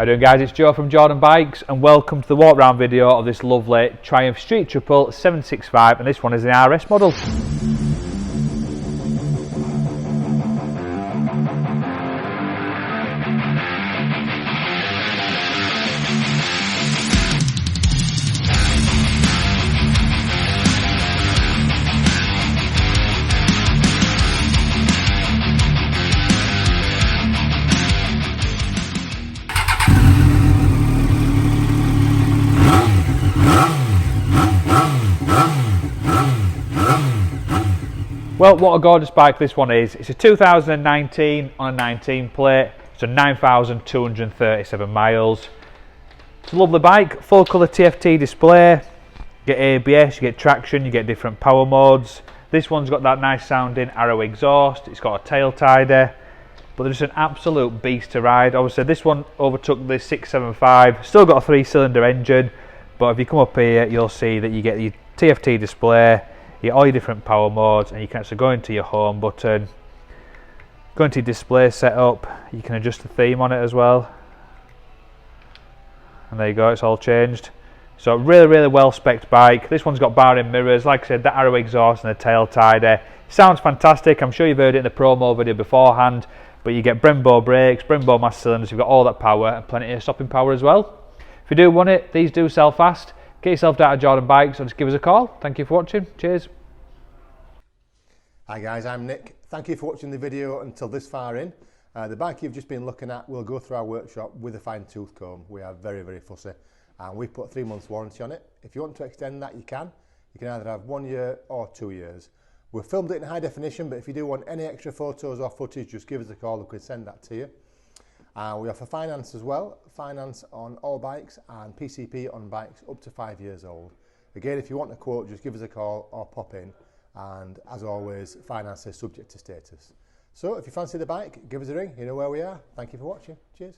How you doing, guys? It's Joe from Jordan Bikes and welcome to the walk round video of this lovely Triumph Street Triple 765, and this one is an RS model. Well, what a gorgeous bike this one is. It's a 2019 on a 19 plate. It's a 9,237 miles. It's a lovely bike, full colour TFT display. You get ABS, you get traction, you get different power modes. This one's got that nice sounding Arrow exhaust. It's got a tail tidy, but they're just an absolute beast to ride. Obviously this one overtook the 675, still got a 3-cylinder engine, but if you come up here you'll see that you get the TFT display, you get all your different power modes, and you can actually go into your home button, go into your display setup. You can adjust the theme on it as well, and there you go, it's all changed. So really well spec'd bike. This one's got bar-in mirrors, like I said, that Arrow exhaust and the tail tidy. Sounds fantastic. I'm sure you've heard it in the promo video beforehand, but you get Brembo brakes, Brembo mass cylinders, you've got all that power and plenty of stopping power as well. If you do want it, these do sell fast. Get yourself down to Jordan Bikes or just give us a call. Thank you for watching. Cheers. Hi guys, I'm Nick. Thank you for watching the video until this far in. The bike you've just been looking at will go through our workshop with a fine tooth comb. We are very fussy, and we've put 3 months warranty on it. If you want to extend that, you can. You can either have 1 year or 2 years. We've filmed it in high definition, but if you do want any extra photos or footage, just give us a call and we can send that to you. We offer finance as well, finance on all bikes and PCP on bikes up to 5 years old. Again, if you want a quote, just give us a call or pop in, and as always, finance is subject to status. So if you fancy the bike, give us a ring, you know where we are. Thank you for watching, cheers.